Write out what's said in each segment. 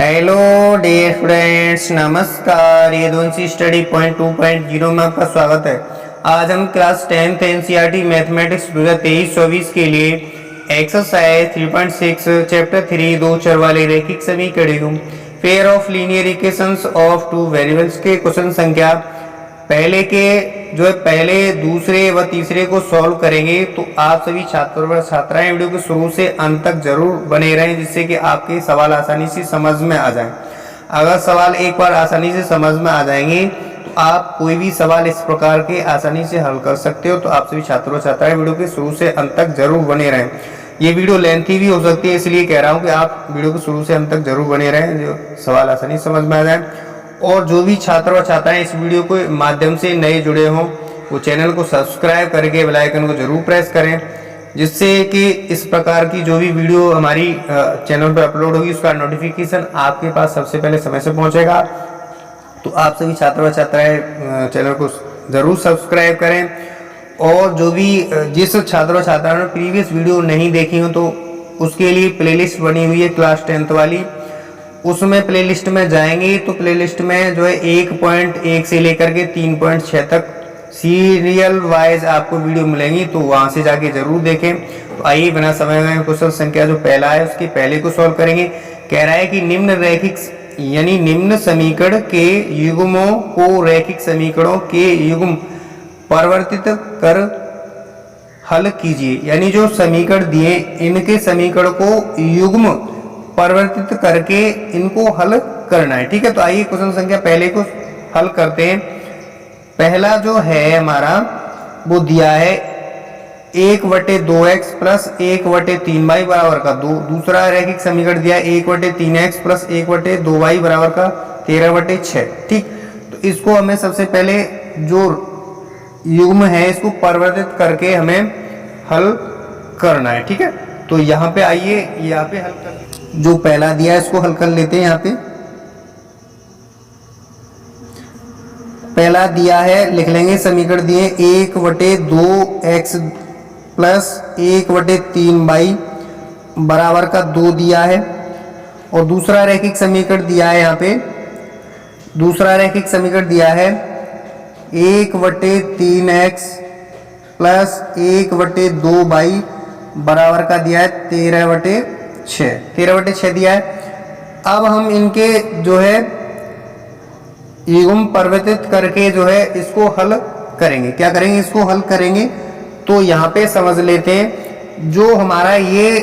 Hello dear students, नमस्कार। ये दोनसी study point 2.0 में आपका स्वागत है। आज हम क्लास 10th एनसीईआरटी मैथमेटिक्स 2023-24 के लिए एक्सरसाइज 3.6 चैप्टर 3 दो चर वाले रैखिक समीकरणों pair of linear equations of two variables के क्वेश्चन संख्या पहले के जो है पहले दूसरे व तीसरे को सॉल्व करेंगे। तो आप सभी छात्र व छात्राएं वीडियो को शुरू से अंत तक जरूर बने रहें, जिससे कि आपके सवाल आसानी से समझ में आ जाएं। अगर सवाल एक बार आसानी से समझ में आ जाएंगे तो आप कोई भी सवाल इस प्रकार के आसानी से हल कर सकते हो। तो आप सभी छात्रों व छात्राएं वीडियो के शुरू से अंत तक जरूर बने रहें। ये वीडियो लेंथी भी हो सकती है, इसलिए कह रहा हूँ कि आप वीडियो को शुरू से अंत तक जरूर बने रहें, जो सवाल आसानी से समझ में आ जाए। और जो भी छात्र व छात्राएं इस वीडियो के माध्यम से नए जुड़े हों, वो चैनल को सब्सक्राइब करके बेल आइकन को जरूर प्रेस करें, जिससे कि इस प्रकार की जो भी वीडियो हमारी चैनल पर अपलोड होगी उसका नोटिफिकेशन आपके पास सबसे पहले समय से पहुंचेगा। तो आप सभी छात्र व छात्राएं चैनल को जरूर सब्सक्राइब करें। और जो भी जिस छात्र व छात्राओं ने प्रीवियस वीडियो नहीं देखी हो तो उसके लिए प्लेलिस्ट बनी हुई है क्लास 10th वाली, उसमें प्लेलिस्ट में जाएंगे तो प्लेलिस्ट में जो है 1.1 से लेकर के 3.6 तक सीरियल वाइज आपको वीडियो मिलेंगी, तो वहां से जाके जरूर देखें। तो आइए बिना समय गए क्वेश्चन संख्या जो पहला है उसके पहले को सॉल्व करेंगे। कह रहा है कि निम्न रैखिक यानी निम्न समीकरण के युग्मों को रैखिक समीकरणों के युग्म परिवर्तित कर हल कीजिए। यानी जो समीकरण दिए इनके समीकरण को युग्म परिवर्तित करके इनको हल करना है। ठीक है, तो आइए क्वेश्चन संख्या पहले को हल करते हैं। पहला जो है हमारा वो दिया है 1/2x प्लस 1/3y बराबर का 2। दूसरा रैखिक समीकरण दिया है 1/3x प्लस 1/2y बराबर का 13/6। ठीक, तो इसको हमें सबसे पहले जो युग्म है इसको परिवर्तित करके हमें हल करना है। ठीक है, तो यहाँ पे आइए यहाँ पे हल कर जो पहला दिया है इसको हल कर लेते हैं। यहाँ पे पहला दिया है, लिख लेंगे समीकरण दिए 1/2x प्लस 1/3y बराबर का 2 दिया है। और दूसरा रैखिक समीकरण दिया है, यहाँ पे दूसरा रैखिक समीकरण दिया है 1/3x प्लस 1/2y बराबर का दिया है 13/6 दिया है। अब हम इनके जो है युग्म परिवर्तित करके जो है इसको हल करेंगे। क्या करेंगे? इसको हल करेंगे। तो यहाँ पे समझ लेते हैं, जो हमारा ये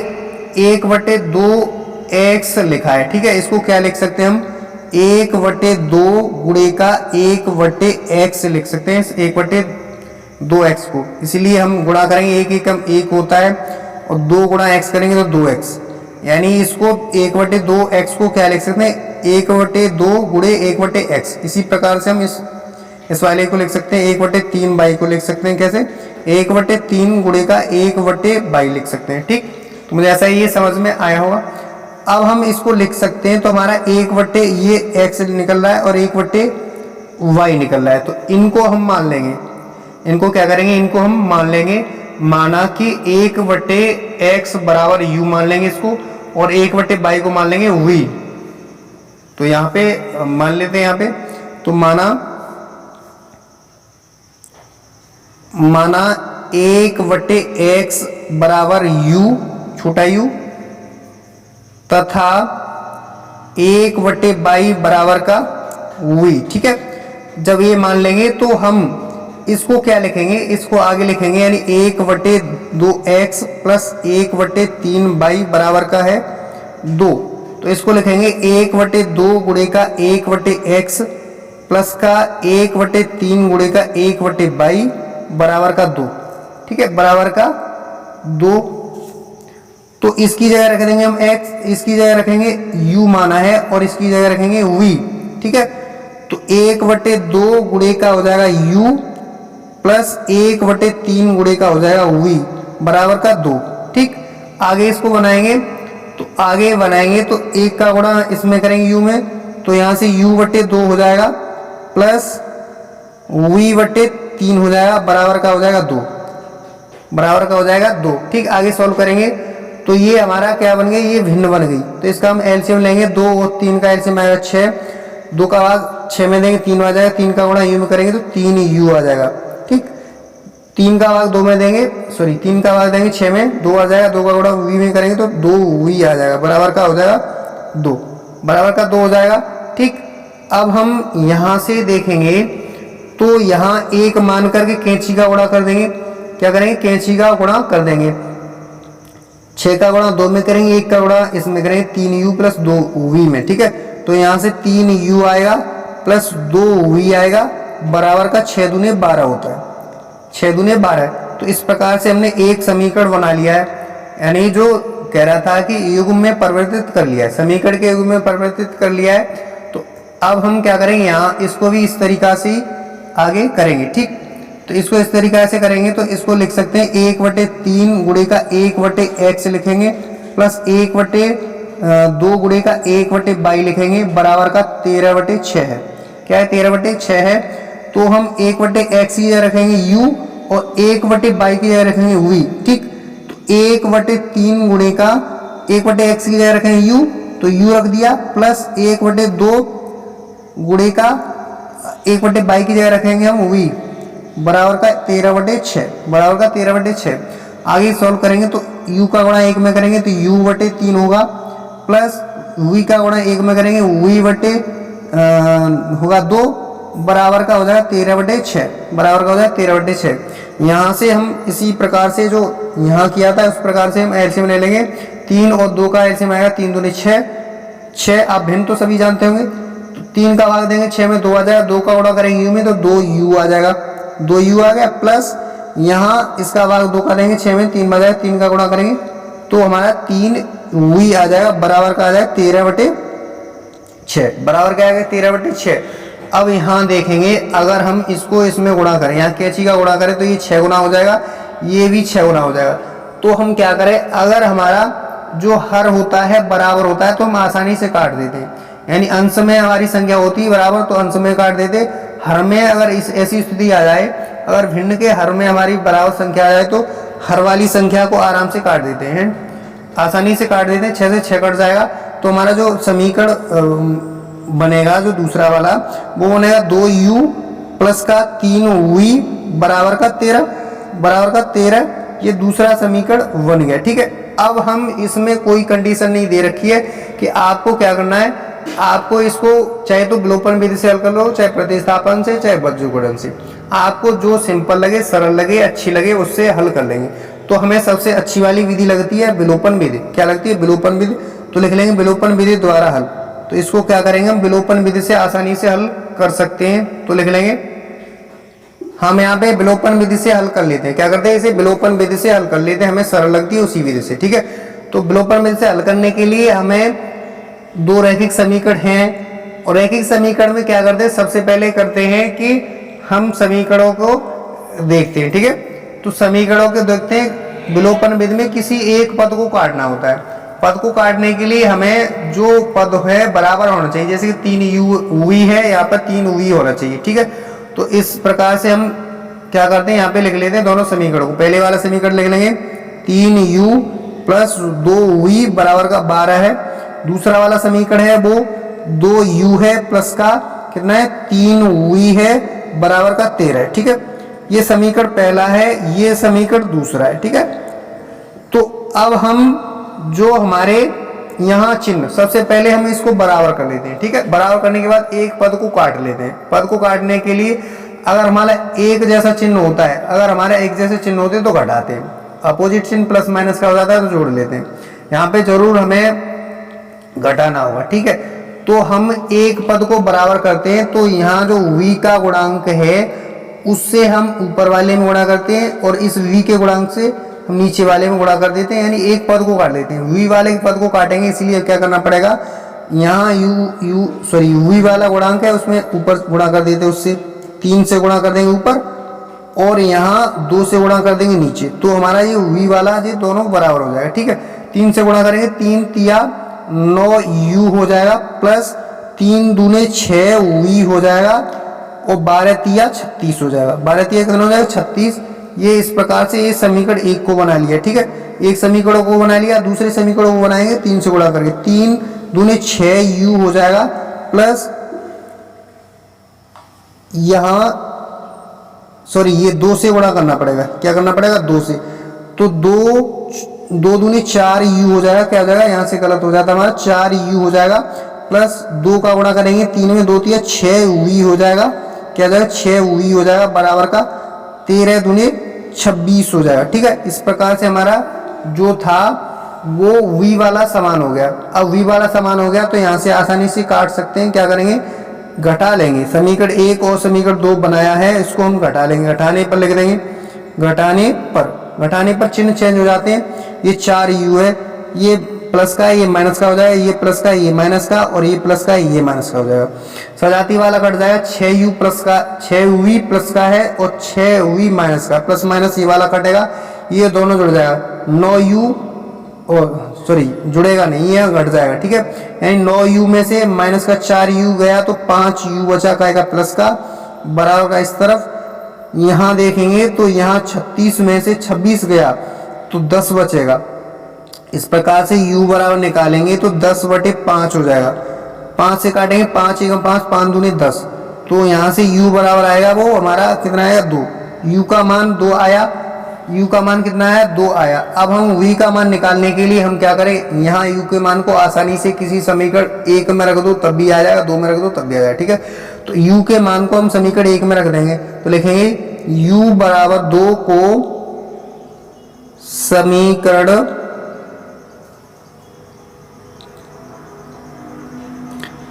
1/2x लिखा है, ठीक है, इसको क्या लिख सकते हैं हम? 1/2 गुणे का 1/x लिख सकते हैं, 1/2x को। इसलिए हम गुणा करेंगे, 1 एकम 1 होता है और 2 गुणा x करेंगे तो 2x। यानी इसको 1/2x को क्या लिख सकते हैं? 1/2 गुणे 1/x। इसी प्रकार से हम इस वाले को लिख सकते हैं 1/3y को लिख सकते हैं। कैसे? 1/3 गुणे का 1/y लिख सकते हैं। ठीक, तो मुझे ऐसा ये समझ में आया होगा। अब हम इसको लिख सकते हैं, तो हमारा 1/ ये x निकल रहा है और 1/y निकल रहा है, तो इनको हम मान लेंगे। इनको क्या करेंगे? इनको हम मान लेंगे, माना कि 1/x बराबर u मान लेंगे इसको, और 1/y को मान लेंगे v। तो यहाँ पे मान लेते हैं, यहाँ पे तो माना 1/x बराबर u छोटा u तथा 1/y बराबर का v। ठीक है, जब ये मान लेंगे तो हम इसको क्या लिखेंगे? इसको आगे लिखेंगे, यानी 1/2x प्लस 1/3y बराबर का है 2। तो इसको लिखेंगे 1/2 गुणे का 1/x प्लस का 1/3 गुणे का 1/y बराबर का 2। ठीक है, बराबर का 2। तो इसकी जगह रख देंगे हम x, इसकी जगह रखेंगे u माना है, और इसकी जगह रखेंगे v। ठीक है, तो 1/2 गुणे का हो जाएगा u प्लस 1/3 गुणे का हो जाएगा v बराबर का 2। ठीक, आगे इसको बनाएंगे, तो आगे बनाएंगे तो 1 का गुणा इसमें करेंगे u में, तो यहाँ से u/2 हो जाएगा प्लस v/3 हो जाएगा, बराबर का हो जाएगा 2, बराबर का हो जाएगा 2। ठीक, आगे सॉल्व करेंगे तो ये हमारा क्या बन गई, ये भिन्न बन गई। तो इसका हम एलसीएम लेंगे, 2 और 3 का एलसीएम आएगा 6, 2 का भाग 6 में देंगे 3 आ जाएगा, 3 का गुणा यू में करेंगे तो 3u आ जाएगा। ठीक, 3 का भाग 2 में देंगे, सॉरी 3 का भाग देंगे 6 में 2 आ जाएगा, 2 का गुणा v में करेंगे तो 2v आ जाएगा, बराबर का हो जाएगा 2, बराबर का 2 हो जाएगा। ठीक, अब हम यहाँ से देखेंगे तो यहाँ 1 मान करके कैंची का गुणा कर देंगे। क्या करेंगे, कैंची का गुणा कर देंगे, 6 का गुणा 2 में करेंगे, 1 का गुणा इसमें करेंगे 3u प्लस 2v में। ठीक है, तो यहाँ से 3u आएगा प्लस 2v आएगा, बराबर का 6 दूने 12 होता है, 6 दूने 12। तो इस प्रकार से हमने एक समीकरण बना लिया है, यानी जो कह रहा था कि युग्म में परिवर्तित कर लिया है, समीकरण के युग्म में परिवर्तित कर लिया है। तो अब हम क्या करेंगे, यहाँ इसको भी इस तरीका से आगे करेंगे। ठीक, तो इसको इस तरीका से करेंगे तो इसको लिख सकते हैं 1/3 गुणे का 1/x लिखेंगे, प्लस 1/2 गुणे का 1/22 लिखेंगे, बराबर का 13/6 है। क्या है, 13/6 है। तो हम 1/x की जगह रखेंगे u और 1/22 की जगह रखेंगे v। ठीक, तो 1/3 गुणे का 1/x की जगह रखेंगे u, तो u रख दिया, प्लस 1/2 गुणे का 1/22 की जगह रखेंगे हम v, बराबर का 13/6, बराबर का 13/6। आगे सॉल्व करेंगे तो u का गुणा 1 में करेंगे तो u/3 होगा, प्लस v का गुणा 1 में करेंगे v होगा 2, बराबर का हो जाएगा 13/6, बराबर का हो जाएगा 13/6। यहाँ से हम इसी प्रकार से जो यहाँ किया था उस प्रकार से हम एलसीएम ले लेंगे। 3 और 2 का एलसीएम आएगा, 3 दूनी 6, 6 आप भिन्न तो सभी जानते होंगे। तो 3 का भाग देंगे 6 में 2 आ जाएगा, 2 का गुणा करेंगे u में तो 2u आ जाएगा, 2u आ गया, प्लस यहाँ इसका भाग 2 का देंगे 6 में 3 आ जाएगा, 3 का गुणा करेंगे तो हमारा 3v आ जाएगा, बराबर का आ जाएगा 13/6, बराबर क्या आएगा 13/6। अब यहाँ देखेंगे अगर हम इसको इसमें गुणा करें, यहाँ कैंची का गुणा करें तो ये 6 गुना हो जाएगा, ये भी 6 गुना हो जाएगा। तो हम क्या करें, अगर हमारा जो हर होता है बराबर होता है तो हम आसानी से काट देते हैं, यानी अंश में हमारी संख्या होती है बराबर तो अंश में काट देते। हर में अगर इस ऐसी स्थिति आ जाए, अगर भिन्न के हर में हमारी बराबर संख्या आ जाए तो हर वाली संख्या को आराम से काट देते हैं, आसानी से काट देते हैं। 6 से 6 कट जाएगा तो हमारा जो समीकरण बनेगा जो दूसरा वाला वो बनेगा 2u प्लस का 3v बराबर का 13, बराबर का 13। ये दूसरा समीकरण बन गया। ठीक है, अब हम इसमें कोई कंडीशन नहीं दे रखी है कि आपको क्या करना है, आपको इसको चाहे तो विलोपन विधि से हल कर लो, चाहे प्रतिस्थापन से, चाहे बज्रगुणन से, आपको जो सिंपल लगे, सरल लगे, अच्छी लगे उससे हल कर लेंगे। तो हमें सबसे अच्छी वाली विधि लगती है विलोपन विधि। क्या लगती है, विलोपन विधि। तो लिख लेंगे विलोपन विधि द्वारा हल। तो इसको क्या करेंगे, हम विलोपन विधि से आसानी से हल कर सकते हैं। तो लिख लेंगे हम यहाँ पे विलोपन विधि से हल कर लेते हैं। क्या करते हैं, इसे विलोपन विधि से हल कर लेते हैं, हमें सरल लगती है उसी विधि से। ठीक है, तो विलोपन विधि से हल करने के लिए हमें 2 रैखिक समीकरण हैं, और रैखिक समीकरण में क्या करते हैं, सबसे पहले करते हैं कि हम समीकरणों को देखते हैं। ठीक है, तो समीकरणों को देखते हैं। विलोपन विधि में किसी एक पद को काटना होता है। पद को काटने के लिए हमें जो पद है बराबर होना चाहिए, जैसे कि 3u है, यहाँ पर 3v होना चाहिए। ठीक है, तो इस प्रकार से हम क्या करते हैं, यहाँ पे लिख लेते हैं दोनों समीकरणों को। पहले वाला समीकरण लिख लेंगे 3u प्लस 2v बराबर का 12 है। दूसरा वाला समीकरण है वो 2u है प्लस का कितना है 3v है बराबर का 13 है। ठीक है, ये समीकरण पहला है, ये समीकरण दूसरा है। ठीक है, तो अब हम जो हमारे यहाँ चिन्ह, सबसे पहले हम इसको बराबर कर लेते हैं। ठीक है, बराबर करने के बाद एक पद को काट लेते हैं। पद को काटने के लिए अगर हमारा एक जैसा चिन्ह होता है, अगर हमारे एक जैसे चिन्ह होते हैं तो घटाते हैं, अपोजिट चिन्ह प्लस माइनस का हो जाता है तो जोड़ लेते हैं। यहाँ पे जरूर हमें घटाना होगा। ठीक है, तो हम एक पद को बराबर करते हैं तो यहाँ जो v का गुणांक है उससे हम ऊपर वाले में गुणा करते हैं, और इस v के गुणांक से हम नीचे वाले में गुणा कर देते हैं, यानी एक पद को काट लेते हैं। v वाले के पद को काटेंगे, इसलिए क्या करना पड़ेगा, यहाँ v वाला गुणांक है उसमें ऊपर गुणा कर देते हैं, उससे 3 से गुणा कर देंगे ऊपर, और यहाँ 2 से गुणा कर देंगे नीचे। तो हमारा ये v वाला ये दोनों बराबर हो जाएगा। ठीक है, 3 से गुणा करेंगे, 3 तिया 9u हो जाएगा, प्लस 3 दूने 6v हो जाएगा, और 12 तिया 36 हो जाएगा। 12 तिया कितना हो जाएगा 36। ये इस प्रकार से ये समीकरण 1 को बना लिया। ठीक है, एक समीकरण को बना लिया, दूसरे समीकरण को बनाएंगे 3 से गुणा करके, 3 दूने 6 u हो जाएगा, प्लस यहां सॉरी ये 2 से गुणा करना पड़ेगा, क्या करना पड़ेगा 2 से, तो 2 दूनी 4 u हो जाएगा, क्या हो जाएगा यहाँ से गलत हो जाता है हमारा 4 u हो जाएगा, प्लस 2 का गुणा करेंगे 3 में 2 3 6 v हो जाएगा, क्या हो जाएगा 6 v हो जाएगा, बराबर का 13 दूनी 26 हो जाएगा। ठीक है, इस प्रकार से हमारा जो था वो v वाला समान हो गया। अब v वाला समान हो गया तो यहाँ से आसानी से काट सकते हैं, क्या करेंगे घटा लेंगे, समीकरण 1 और समीकरण 2 बनाया है इसको हम घटा लेंगे, घटाने पर लिख देंगे, घटाने पर चिन्ह चेंज हो जाते हैं, ये 4 u है, ये प्लस का है, ये माइनस का हो जाएगा, ये प्लस का है, ये माइनस का, और ये प्लस का है, ये माइनस का हो जाएगा, सजाती वाला कट जाएगा, 6u प्लस का 6v प्लस का है और 6v माइनस का, प्लस माइनस ये वाला कटेगा, ये दोनों जुड़ जाएगा, 9u और सॉरी जुड़ेगा नहीं, ये घट जाएगा। ठीक है, यानी 9u में से माइनस का 4u गया तो 5u बचा, का प्लस का, बराबर का इस तरफ यहाँ देखेंगे तो यहाँ 36 में से 26 गया तो 10 बचेगा, इस प्रकार से u बराबर निकालेंगे तो 10/5 हो जाएगा, 5 से काटेंगे 5 1 5 5 दूनी 10, तो यहाँ से u बराबर आएगा वो हमारा कितना आएगा 2, u का मान 2 आया, u का मान कितना आया 2 आया। अब हम v का मान निकालने के लिए हम क्या करें, यहाँ u के मान को आसानी से किसी समीकरण 1 में रख दो तब भी आ जाएगा, 2 में रख दो तब भी आ जाएगा। ठीक है, तो u के मान को हम समीकरण 1 में रख देंगे, तो लिखेंगे u बराबर 2 को समीकरण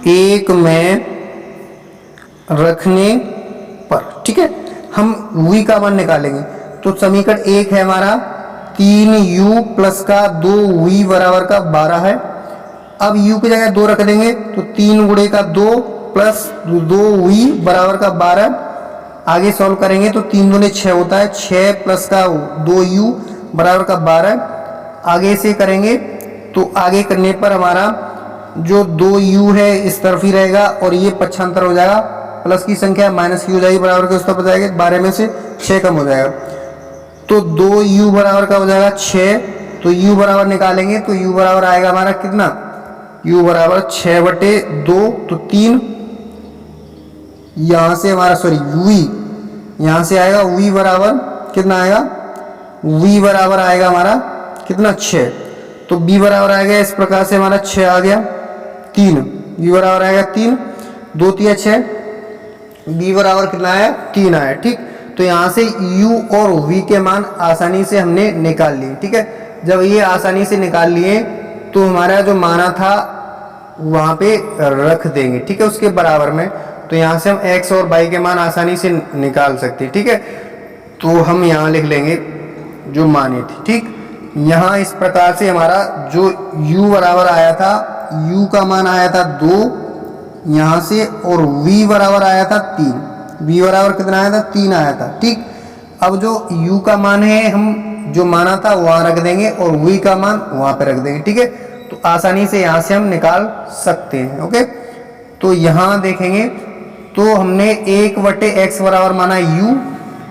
1 में रखने पर, ठीक है, हम v का मान निकालेंगे, तो समीकरण 1 है हमारा 3u प्लस का 2v बराबर का 12 है। अब u की जगह 2 रख देंगे तो 3 गुणे का 2 प्लस 2v बराबर का 12, आगे सॉल्व करेंगे तो 3 दूने 6 होता है, 6 प्लस का 2u बराबर का 12, आगे से करेंगे तो आगे करने पर हमारा जो 2u है इस तरफ ही रहेगा और ये पक्षांतर हो जाएगा, प्लस की संख्या माइनस की हो जाएगी, बराबर के उस तरफ जाएगा, 12 में से 6 कम हो जाएगा, तो 2u बराबर का हो जाएगा 6, तो u बराबर निकालेंगे तो u बराबर आएगा हमारा कितना, u बराबर 6/2, तो 3 यहाँ से हमारा सॉरी v यहाँ से आएगा, v बराबर कितना आएगा, v बराबर आएगा हमारा कितना 6, तो b बराबर आएगा इस प्रकार से हमारा 6 आ गया, 3 b बराबर आएगा 3, 2 3 6, b बराबर कितना आया 3 आया। ठीक, तो यहाँ से u और v के मान आसानी से हमने निकाल लिए। ठीक है, जब ये आसानी से निकाल लिए तो हमारा जो माना था वहाँ पे रख देंगे, ठीक है, उसके बराबर में, तो यहाँ से हम x और y के मान आसानी से निकाल सकते हैं। ठीक है, तो हम यहाँ लिख लेंगे जो माने थे। ठीक, यहाँ इस प्रकार से हमारा जो u बराबर आया था, u का मान आया था 2 यहाँ से, और v बराबर आया था 3, v बराबर कितना आया था 3 आया था। ठीक, अब जो u का मान है हम जो माना था वहाँ रख देंगे और v का मान वहाँ पे रख देंगे। ठीक है, तो आसानी से यहाँ से हम निकाल सकते हैं। ओके, तो यहाँ देखेंगे तो हमने 1/x बराबर माना है u,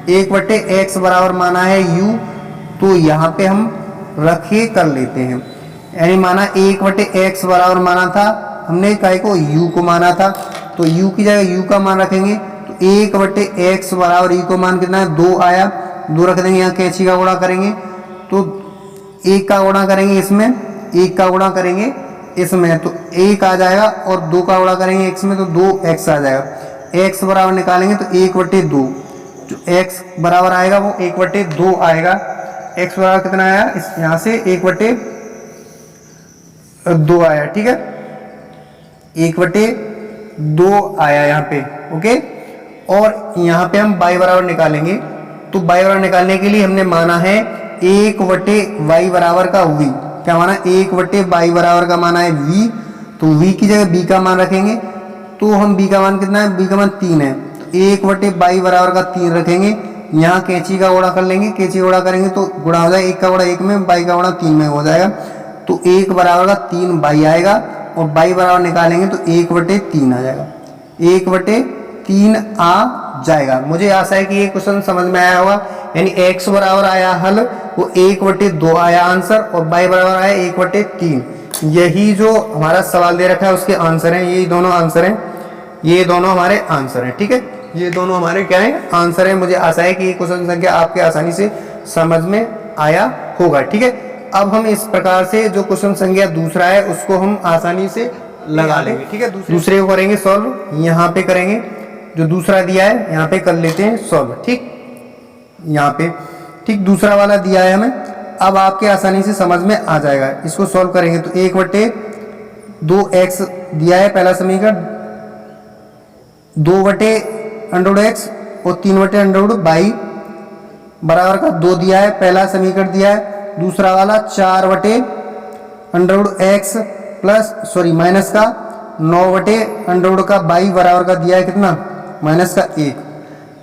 1/x बराबर माना है u, तो यहाँ पे हम रखे कर लेते हैं, यानी माना 1/x बराबर माना था हमने, काय को u को माना था, तो u की जगह u का मान रखेंगे, तो 1/x बराबर u का मान कितना है 2 आया, 2 रख देंगे, यहाँ कैंची का गुणा करेंगे तो 1 का गुणा करेंगे इसमें, 1 का गुणा करेंगे इसमें तो 1 आ जाएगा, और 2 का गुणा करेंगे x में तो 2x आ जाएगा, x बराबर निकालेंगे तो 1/2, जो x बराबर आएगा वो 1/2 आएगा, x बराबर कितना आया, इस यहाँ से 1/2 आया। ठीक है, 1/2 आया यहाँ पे। ओके, और यहाँ पे हम y बराबर निकालेंगे, तो y बराबर निकालने के लिए हमने माना है 1/y बराबर का v, क्या माना 1/y बराबर का माना है v, तो v की जगह b का मान रखेंगे, तो हम b का मान कितना है, b का मान 3 है, तो 1/y बराबर का 3 रखेंगे, यहाँ कैंची का गुणा कर लेंगे, कैंची गुणा करेंगे तो गुणा हो जाएगा, 1 का गुणा 1 में, y का गुणा 3 में हो जाएगा, तो 1 बराबर का 3 y आएगा, और y बराबर निकालेंगे तो 1/3 आ जाएगा, 1/3 आ जाएगा। मुझे आशा है कि ये क्वेश्चन समझ में आया होगा। यानी x बराबर आया हल वो 1/2 आया आंसर, और y बराबर आया 1/3। यही जो हमारा सवाल दे रखा है उसके आंसर हैं, यही दोनों आंसर हैं, ये दोनों हमारे आंसर हैं। ठीक है, ये दोनों हमारे क्या है, आंसर है। मुझे आशा है कि ये क्वेश्चन संख्या आपके आसानी से समझ में आया होगा। ठीक है, अब हम इस प्रकार से जो क्वेश्चन संख्या दूसरा है उसको हम आसानी से लगा लेंगे। ठीक है, दूसरे को करेंगे सॉल्व, यहाँ पे करेंगे जो दूसरा दिया है यहाँ पे कर लेते हैं सॉल्व। ठीक, यहाँ पे ठीक दूसरा वाला दिया है हमें, अब आपके आसानी से समझ में आ जाएगा। इसको सॉल्व करेंगे तो 1/2x दिया है पहला समीकरण, 2/√x और 3/√y बराबर का 2 दिया है, पहला समीकरण दिया है। दूसरा वाला 4/√x प्लस माइनस का 9/√y बराबर का दिया है कितना, माइनस का 1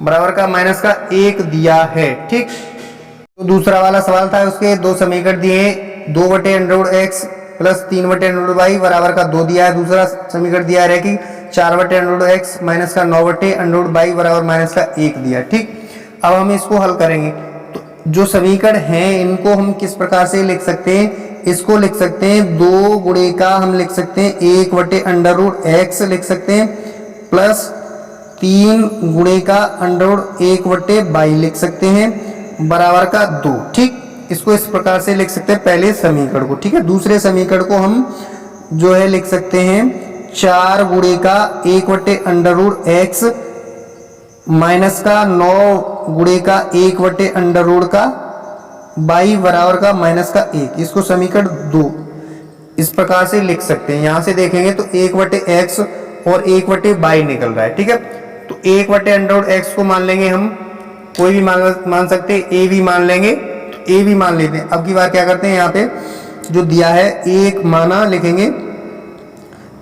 बराबर का माइनस का 1 दिया है। ठीक, तो दूसरा वाला सवाल था, उसके दो समीकरण दिए हैं, 2/√x प्लस 3/√y बराबर का 2 दिया है। दूसरा समीकरण दिया है कि 4/√x माइनस का 9/√y बराबर माइनस का 1 दिया। ठीक, अब हम इसको हल करेंगे तो जो समीकरण हैं इनको हम किस प्रकार से लिख सकते हैं, इसको लिख सकते हैं 2 गुणे का हम लिख सकते हैं 1/√x लिख सकते हैं, प्लस 3 गुणे का √1/y लिख सकते हैं बराबर का 2। ठीक, इसको इस प्रकार से लिख सकते हैं पहले समीकरण को। ठीक है, दूसरे समीकरण को हम जो है लिख सकते हैं 4 गुणे का 1/√x माइनस का 9 गुणे का 1/√y बराबर का माइनस का 1। इसको समीकरण 2 इस प्रकार से लिख सकते हैं। यहां से देखेंगे तो 1/x और 1/y निकल रहा है। ठीक है, तो 1/√x को मान लेंगे हम, कोई भी मान सकते हैं, a भी मान लेंगे तो a भी मान लेते हैं। अब की बार क्या करते हैं, यहाँ पे जो दिया है एक माना लिखेंगे,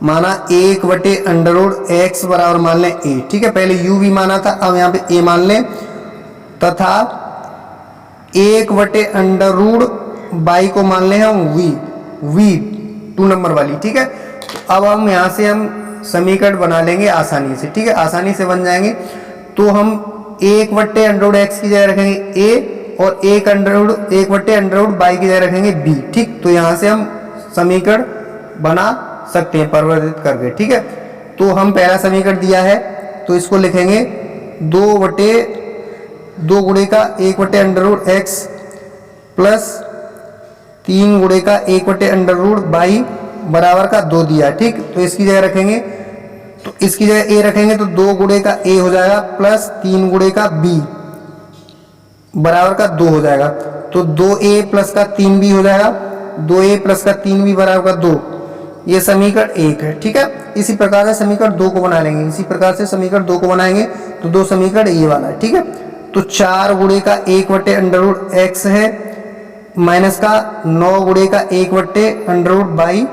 माना 1/√x बराबर मान लें a। ठीक है, पहले u भी माना था, अब यहाँ पे a मान लें, तथा 1/√y को मान लें हम v 2 नंबर वाली। ठीक है, तो अब हम यहाँ से हम समीकरण बना लेंगे आसानी से। ठीक है, आसानी से बन जाएंगे। तो हम 1/√x की जगह रखेंगे a और 1/√y की जगह रखेंगे b। ठीक, तो यहाँ से हम समीकरण बना सकते हैं परिवर्तित करके। ठीक है, तो हम पहला समीकरण दिया है तो इसको लिखेंगे 2 गुणे का 1/√x प्लस 3 गुणे का 1/√y बराबर का 2 दिया। ठीक, तो इसकी जगह रखेंगे, तो इसकी जगह a रखेंगे तो 2 गुणे का a हो जाएगा प्लस 3 गुणे का b बराबर का 2 हो जाएगा। तो 2a प्लस का 3b हो जाएगा, 2a प्लस का 3b बराबर का 2। ये समीकरण 1 है। ठीक है, इसी प्रकार से समीकरण 2 को बना लेंगे, इसी प्रकार से समीकरण 2 को बनाएंगे तो 2 समीकरण ये वाला है। ठीक है, तो 4 गुणे का 1/√x है माइनस का 9 गुणे का 1/√y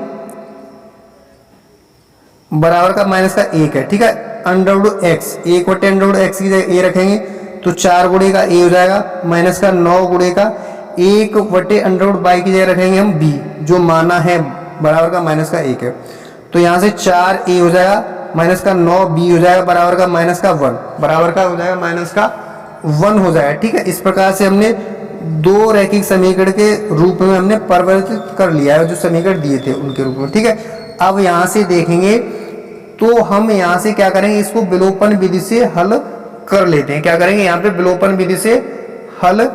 बराबर का माइनस का 1 है। ठीक है, √x 1/√x की जगह a रखेंगे तो 4 गुणे का a हो जाएगा माइनस का 9 गुणे का 1/√y की जगह रखेंगे हम b जो माना है बराबर का माइनस का 1 है। तो यहाँ से 4a हो जाएगा माइनस का 9b हो जाएगा बराबर का माइनस का 1 बराबर का हो जाएगा माइनस का 1 हो जाएगा। ठीक है, इस प्रकार से हमने 2 रैखिक समीकरण के रूप में हमने परिवर्तित कर लिया है जो समीकरण दिए थे उनके रूप में। ठीक है, अब यहाँ से देखेंगे तो हम यहाँ से क्या करेंगे, इसको विलोपन विधि से हल कर लेते हैं। क्या करेंगे, यहाँ पे विलोपन विधि से हल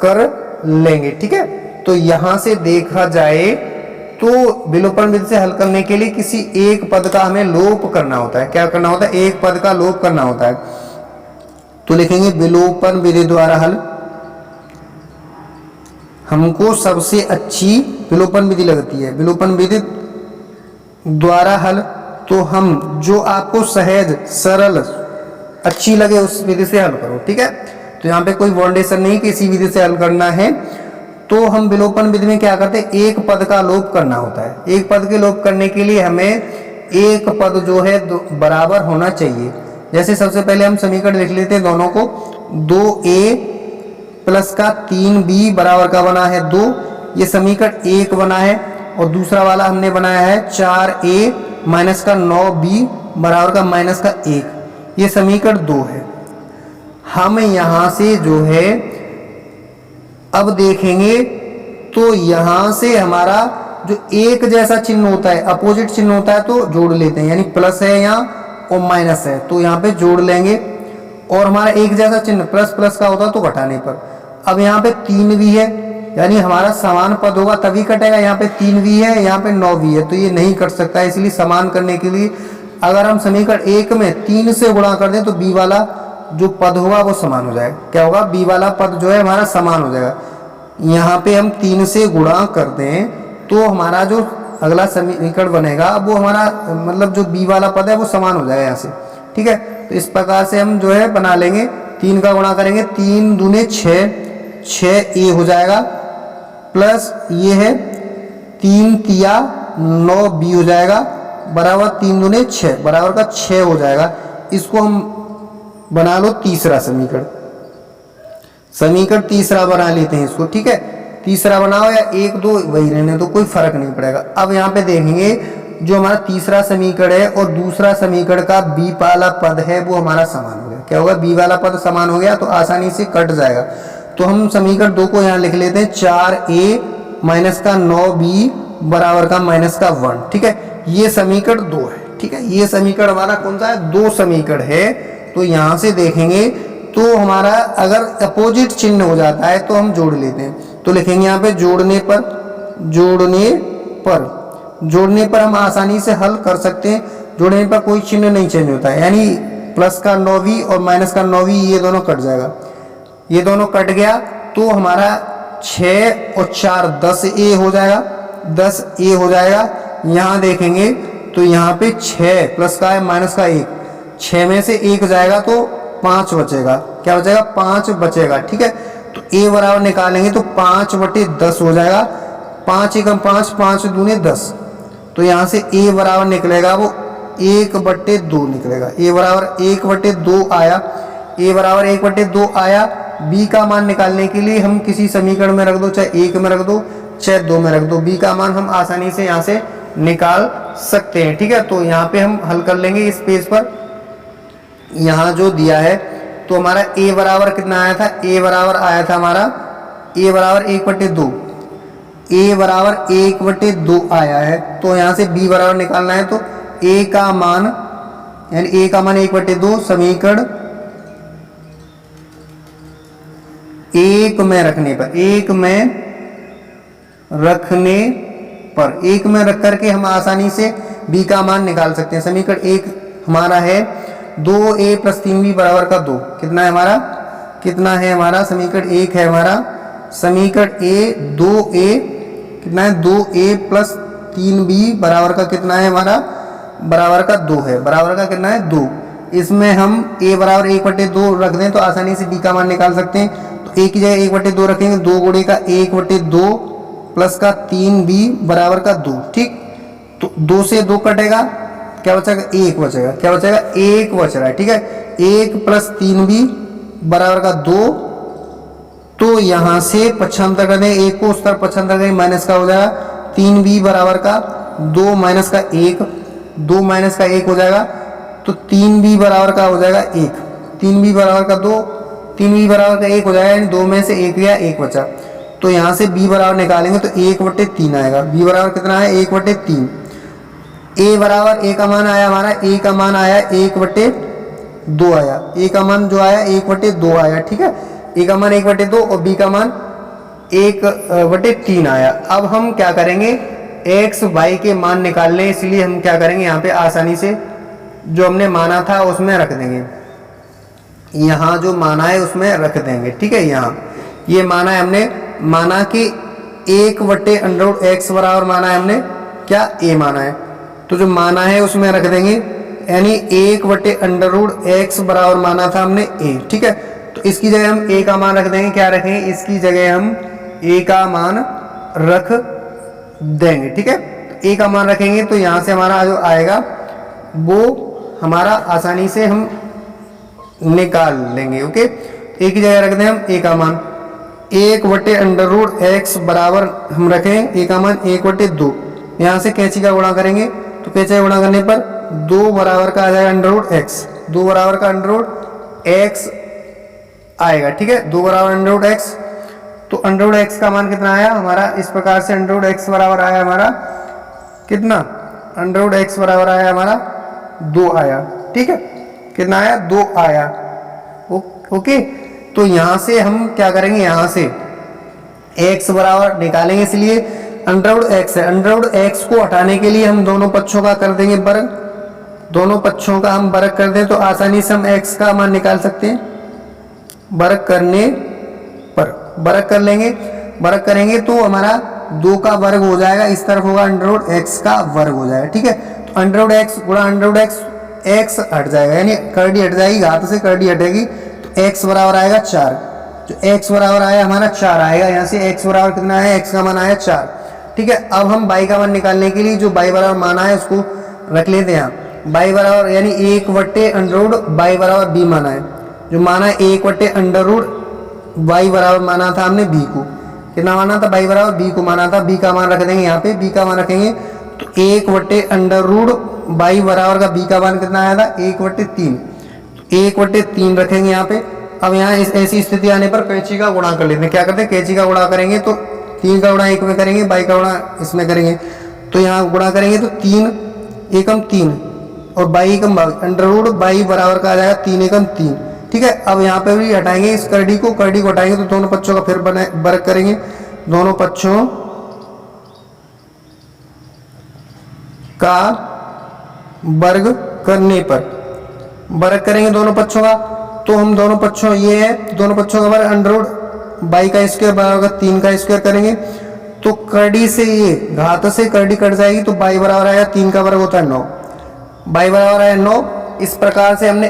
कर लेंगे। ठीक है, तो यहाँ से देखा जाए तो विलोपन विधि से हल करने के लिए किसी एक पद का हमें लोप करना होता है। क्या करना होता है, एक पद का लोप करना होता है। तो लिखेंगे विलोपन विधि द्वारा हल। हमको सबसे अच्छी विलोपन विधि लगती है, विलोपन विधि द्वारा हल। तो हम जो आपको सहज सरल अच्छी लगे उस विधि से हल करो। ठीक है, तो यहाँ पे कोई बाउंडेशन नहीं कि इसी विधि से हल करना है। तो हम विलोपन विधि में क्या करते हैं, एक पद का लोप करना होता है। एक पद के लोप करने के लिए हमें एक पद जो है बराबर होना चाहिए। जैसे सबसे पहले हम समीकरण लिख लेते हैं दोनों को, 2a प्लस का 3b बराबर का बना है 2, ये समीकरण 1 बना है। और दूसरा वाला हमने बनाया है 4a माइनस का 9b बराबर का माइनस का 1, ये समीकरण 2 है। हम यहाँ से जो है अब देखेंगे तो यहाँ से हमारा जो एक जैसा चिन्ह होता है, अपोजिट चिन्ह होता है, तो जोड़ लेते हैं, यानी प्लस है यहाँ और माइनस है तो यहाँ पे जोड़ लेंगे। और हमारा एक जैसा चिन्ह प्लस प्लस का होता है तो घटाने पर। अब यहाँ पे 3 भी है, यानी हमारा समान पद होगा तभी कटेगा। यहाँ पे 3 भी है, यहाँ पे 9 भी है, तो ये नहीं कट सकता है। इसलिए समान करने के लिए अगर हम समीकरण 1 में 3 से गुणा कर दें तो बी वाला जो पद होगा वो समान हो जाएगा। क्या होगा? बी वाला पद जो है हमारा समान हो जाएगा। यहाँ पे हम 3 से गुणा कर दें तो हमारा जो अगला समीकरण बनेगा वो हमारा मतलब जो बी वाला पद है वो समान हो जाएगा यहाँ से। ठीक है, तो इस प्रकार से हम जो है बना लेंगे। 3 का गुणा करेंगे, 3 दूने 6, 6a हो जाएगा, प्लस ये है 3 तिया 9b हो जाएगा, बराबर 3 दूने 6 बराबर का 6 हो जाएगा। इसको हम बना लो तीसरा समीकरण, समीकरण तीसरा बना लेते हैं इसको। ठीक है, तीसरा बनाओ या 1 2 वही रहने तो कोई फर्क नहीं पड़ेगा। अब यहाँ पे देखेंगे जो हमारा तीसरा समीकरण है और दूसरा समीकरण का बी वाला पद है वो हमारा समान हो गया। क्या होगा? बी वाला पद समान हो गया तो आसानी से कट जाएगा। तो हम समीकरण 2 को यहाँ लिख लेते हैं, 4a माइनस का 9b बराबर का माइनस का 1। ठीक है, ये समीकरण 2 है। ठीक है, ये समीकरण हमारा कौन सा है? 2 समीकरण है। तो यहाँ से देखेंगे तो हमारा अगर अपोजिट चिन्ह हो जाता है तो हम जोड़ लेते हैं। तो लिखेंगे यहाँ पे जोड़ने पर हम आसानी से हल कर सकते हैं। जोड़ने पर कोई चिन्ह नहीं चेंज होता है, यानी प्लस का 9v और माइनस का 9v ये दोनों कट जाएगा। ये दोनों कट गया तो हमारा 6 और 4 10a हो जाएगा, 10a हो जाएगा। यहाँ देखेंगे तो यहाँ पे 6 प्लस का है माइनस का 1, 6 में से 1 जाएगा तो 5 बचेगा। क्या बचेगा? 5 बचेगा। ठीक है, तो a बराबर निकालेंगे तो 5/10 हो जाएगा। 5 एकम 5, 5 दूने 10, तो यहाँ से a बराबर निकलेगा वो 1/2 निकलेगा। a बराबर 1/2 आया, a बराबर 1/2 आया। b का मान निकालने के लिए हम किसी समीकरण में रख दो, चाहे 1 में रख दो चाहे 2 में रख दो, b का मान हम आसानी से यहाँ से निकाल सकते हैं। ठीक है, तो यहाँ पे हम हल कर लेंगे इस पेज पर। यहाँ जो दिया है तो हमारा a बराबर कितना आया था? a बराबर आया था हमारा a बराबर 1/2, a बराबर 1/2 आया है। तो यहाँ से b बराबर निकालना है तो a का मान, यानी a का मान 1/2 समीकरण 1 में रखने पर, 1 में रख करके हम आसानी से b का मान निकाल सकते हैं। समीकरण 1 हमारा है 2a + 3b बराबर का 2। कितना है हमारा? कितना है हमारा? समीकरण 1 है हमारा, समीकरण a 2a कितना है? 2a + 3b बराबर का कितना है हमारा? बराबर का 2 है। बराबर का कितना है? 2। इसमें हम a बराबर 1/2 रख दें तो आसानी से b का मान निकाल सकते हैं। तो a की जगह 1/2 रखेंगे, 2 गुणे का 1/2 प्लस का 3b बराबर का 2। ठीक, तो 2 से 2 कटेगा, क्या बचेगा? 1 बचेगा। क्या बचेगा? 1 बच रहा है। ठीक है, 1 + 3b बराबर का 2। तो यहाँ से पक्षांतर कर दें, 1 को उस तरफ पक्षांतर करें, माइनस का हो जाएगा 3b बराबर का 2 माइनस का 1, 2 माइनस का 1 हो जाएगा। तो 3b बराबर का हो जाएगा 1, 3b बराबर का 2, 3b बराबर का 1 हो जाएगा, यानी 2 में से 1 गया, 1 बचा। तो यहाँ से b बराबर निकालेंगे तो 1/3 आएगा। b बराबर कितना है? 1/3। a बराबर a का मान आया हमारा, a का मान आया 1/2 आया, a का मान जो आया 1/2 आया। ठीक है, a का मान 1/2 और b का मान 1/3 आया। अब हम क्या करेंगे? x y के मान निकालने, इसलिए हम क्या करेंगे? यहाँ पे आसानी से जो हमने माना था उसमें रख देंगे, यहाँ जो माना है उसमें रख देंगे। ठीक है, यहाँ ये माना है हमने, माना कि 1/√x बराबर माना है हमने, क्या? a माना है, तो जो माना है उसमें रख देंगे, यानी 1/√x बराबर माना था हमने a। ठीक है, तो इसकी जगह हम a का मान रख देंगे। क्या रखेंगे? इसकी जगह हम a का मान रख देंगे। ठीक है, तो a का मान रखेंगे तो यहाँ से हमारा जो आएगा वो हमारा आसानी से हम निकाल लेंगे। ओके, a की जगह रख दें हम a का मान, 1/√x बराबर हम रखें a का मान 1/2। यहाँ से कैंची का गुणा करेंगे तो कैंची का गुणा करने पर 2 बराबर का आ जाएगा √x, 2 बराबर का √x आएगा। ठीक है, 2 बराबर √x, तो अंडर रूट एक्स का मान कितना आया हमारा, इस प्रकार से अंडर रूट एक्स बराबर आया हमारा कितना, अंडर रूट एक्स बराबर आया हमारा 2 आया। ठीक है, कितना आया, 2 आया। ओके, तो यहां से हम क्या करेंगे, यहां से x बराबर निकालेंगे, इसलिए अंडर रूट एक्स है, अंडर रूट एक्स को हटाने के लिए हम दोनों पक्षों का कर देंगे वर्ग, दोनों पक्षों का हम वर्ग कर दें तो आसानी से हम x का मान निकाल सकते हैं। वर्ग करने पर वर्ग कर लेंगे, वर्ग करेंगे तो हमारा 2 का वर्ग हो जाएगा, इस तरफ होगा अंडर रूट एक्स का वर्ग हो जाएगा। ठीक है, तो अंडर रूट एक्स गुणा अंडर रूट एक्स, एक्स हट जाएगा यानी करडी हट जाएगी, घात से करडी हटेगी, तो x बराबर आएगा 4। जो x बराबर आया हमारा 4 आएगा, यहाँ से x बराबर कितना है, x का मान आया 4। ठीक है, अब हम y का मान निकालने के लिए जो y बराबर माना है उसको रख लेते हैं यहाँ, y बराबर यानी 1 अंडर रूट y बराबर b माना है, जो माना है 1 अंडर रूट y बराबर माना था हमने b को, कितना माना था, y बराबर b को माना था, b का मान रख देंगे यहाँ पे, b का मान रखेंगे तो 1 अंडर रूट y बराबर का b का मान कितना आया था, 1/3, 1/3 रखेंगे यहाँ पे। अब यहाँ इस ऐसी स्थिति आने पर कैंची का गुणा कर लेते हैं, क्या करते हैं, कैंची का गुणा करेंगे तो 3 का गुणा 1 में करेंगे, y का गुणा इसमें करेंगे, तो यहाँ गुणा करेंगे तो 3 एकम 3 और y एकम अंडर रूट y बराबर का आ जाएगा 3 एकम 3। ठीक है, अब यहाँ पे भी हटाएंगे इस करडी को हटाएंगे तो दोनों पक्षों का फिर वर्ग करेंगे, दोनों पक्षों का वर्ग करने पर वर्ग करेंगे दोनों पक्षों का, तो हम दोनों पक्षों ये है, दोनों पक्षों का वर्ग अंडर रूट y का स्क्वायर बराबर 3 का स्क्वायर करेंगे, तो करडी से ये घात से करडी कट जाएगी, तो y बराबर आएगा 3 का वर्ग होता है 9, y बराबर आया 9। इस प्रकार से हमने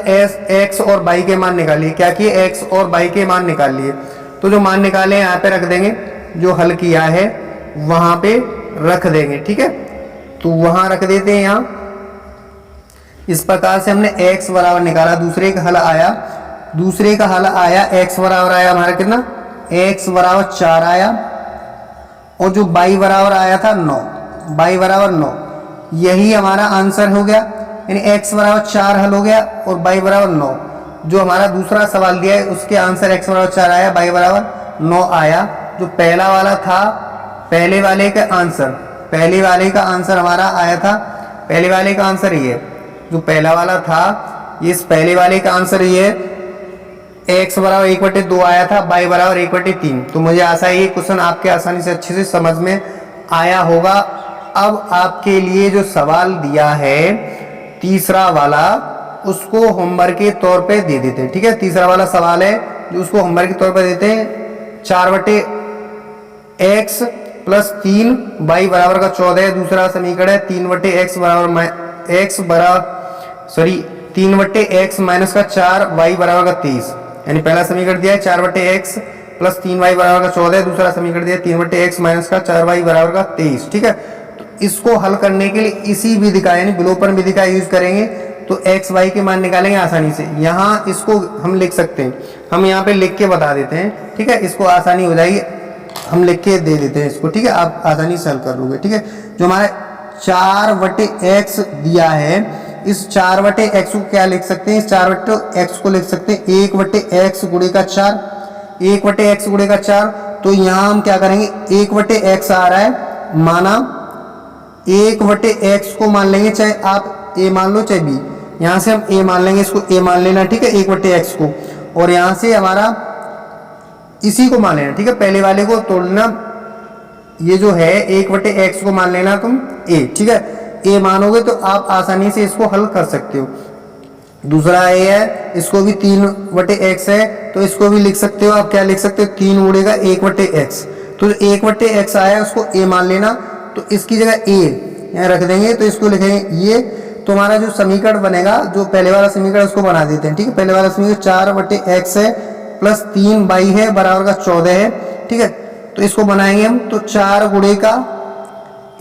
x और y के मान निकाल लिए, क्या किए, x और y के मान निकाल लिए, तो जो मान निकाले यहाँ पे रख देंगे, जो हल किया है वहां पे रख देंगे। ठीक है, तो वहां रख देते हैं यहाँ। इस प्रकार से हमने x बराबर निकाला, दूसरे का हल आया x बराबर आया हमारा कितना, x बराबर 4 आया, और जो y बराबर आया था 9, y बराबर 9, यही हमारा आंसर हो गया, यानी x बराबर 4 हल हो गया और y बराबर 9। जो हमारा दूसरा सवाल दिया है उसके आंसर x बराबर 4 आया, y बराबर 9 आया। जो पहला वाला था, पहले वाले का आंसर हमारा आया था, पहले वाले का आंसर ये, जो पहला वाला था इस पहले वाले का आंसर ये x बराबर 1/2 आया था, y बराबर 1/3। तो मुझे आशा है ये क्वेश्चन आपके आसानी से अच्छे से समझ में आया होगा। अब आपके लिए जो सवाल दिया है तीसरा वाला, उसको होमवर्क के तौर पे दे देते हैं। ठीक है, तीसरा वाला सवाल है जो उसको होमवर्क के तौर पे देते हैं, 4/x प्लस 3 y बराबर का 14, दूसरा समीकरण है 3/x माइनस का 4 y बराबर का 23, यानी पहला समीकरण दिया है 4/x प्लस 3y बराबर का 14, दूसरा समीकरण दिया 3/x माइनस का 4y बराबर का 23। ठीक है, तो इसको हल करने के लिए इसी विधि का यानी विलोपन विधि का यूज करेंगे, तो x y के मान निकालेंगे आसानी से। यहाँ इसको हम लिख सकते हैं, हम यहाँ पे लिख के बता देते हैं। ठीक है, इसको आसानी हो जाएगी, हम लिख के दे देते हैं इसको। ठीक है, आप आसानी से हल कर लोगे। ठीक है, जो हमारा 4/x दिया है, इस 4/x को क्या लिख सकते हैं, इस 4/x को लिख सकते हैं 1/x गुणे का 4, 1/x गुणे का 4। तो यहाँ हम क्या करेंगे, 1/x आ रहा है, माना 1/x को मान लेंगे, चाहे आप a मान लो चाहे b, यहाँ से हम a मान लेंगे, इसको a मान लेना। ठीक है, 1/x को, और यहाँ से हमारा इसी को मान लेना। ठीक है, पहले वाले को तोड़ना, ये जो है 1/x को मान लेना तुम a। ठीक है, a मानोगे तो आप आसानी से इसको हल कर सकते हो। दूसरा a है, इसको भी 3/x है, तो इसको भी लिख सकते हो आप, क्या लिख सकते हो, 3 उड़ेगा 1/x, तो 1/x आया उसको a मान लेना, तो इसकी जगह a यहाँ रख देंगे, तो इसको लिखेंगे ये। तो हमारा जो समीकरण बनेगा, जो पहले वाला समीकरण उसको बना देते हैं। ठीक है, पहले वाला समीकरण 4/x है प्लस 3y है बराबर का 14 है। ठीक है, तो इसको बनाएंगे हम, तो 4 गुणे का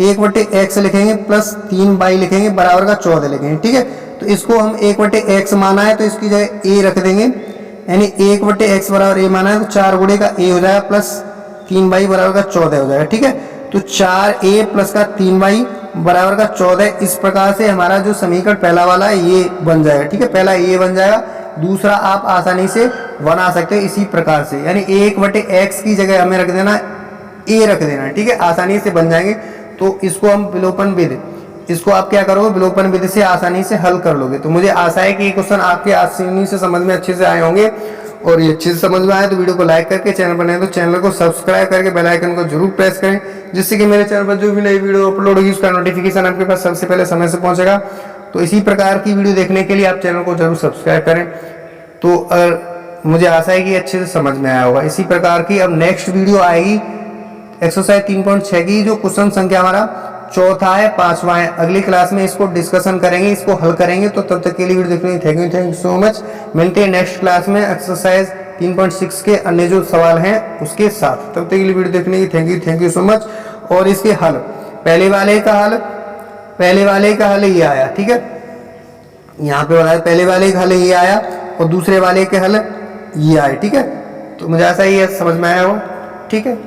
1/x लिखेंगे प्लस 3y लिखेंगे बराबर का 14 लिखेंगे। ठीक है, तो इसको हम 1/x माना है, तो इसकी जगह a रख देंगे, यानी 1/x बराबर a माना है, तो 4 गुणे का a हो जाएगा प्लस 3y बराबर का 14 हो जाएगा। ठीक है, तो 4a प्लस का 3y बराबर का 14, इस प्रकार से हमारा जो समीकरण पहला वाला है ये बन जाएगा। ठीक है, पहला ये बन जाएगा। दूसरा आप आसानी से बना सकते हो इसी प्रकार से, यानी 1/x की जगह हमें रख देना a रख देना, ठीक है, आसानी से बन जाएंगे। तो इसको हम विलोपन विधि, इसको आप क्या करोगे, विलोपन विधि से आसानी से हल कर लोगे। तो मुझे आशा है कि ये क्वेश्चन आपके आसानी से समझ में अच्छे से आए होंगे, और ये अच्छे से समझ में आए तो वीडियो को लाइक करके, चैनल पर नए तो चैनल को सब्सक्राइब करके बेल आइकन को जरूर प्रेस करें, जिससे कि मेरे चैनल पर जो भी नई वीडियो अपलोड होगी उसका नोटिफिकेशन आपके पास सबसे पहले समय से पहुंचेगा। तो इसी प्रकार की वीडियो देखने के लिए आप चैनल को जरूर सब्सक्राइब करें। तो अगर मुझे आशा है कि अच्छे से समझ में आया होगा। इसी प्रकार की अब नेक्स्ट वीडियो आएगी एक्सरसाइज 3.6 की, जो क्वेश्चन संख्या हमारा चौथा है, 5वां है। अगली क्लास में इसको डिस्कशन करेंगे, इसको हल करेंगे। तो तब तक के लिए वीडियो देखने के लिए थैंक यू सो मच। मिलते हैं नेक्स्ट क्लास में एक्सरसाइज 3.6 के अन्य जो सवाल हैं उसके साथ। तब तक के लिए वीडियो देखने की थैंक यू सो मच। और इसके हल, पहले वाले का हल ये आया, ठीक है, यहाँ पे बताया पहले वाले का हल ये आया और दूसरे वाले के हल ये आए, ठीक है। तो मुझे ऐसा ही समझ में आया हो, ठीक है।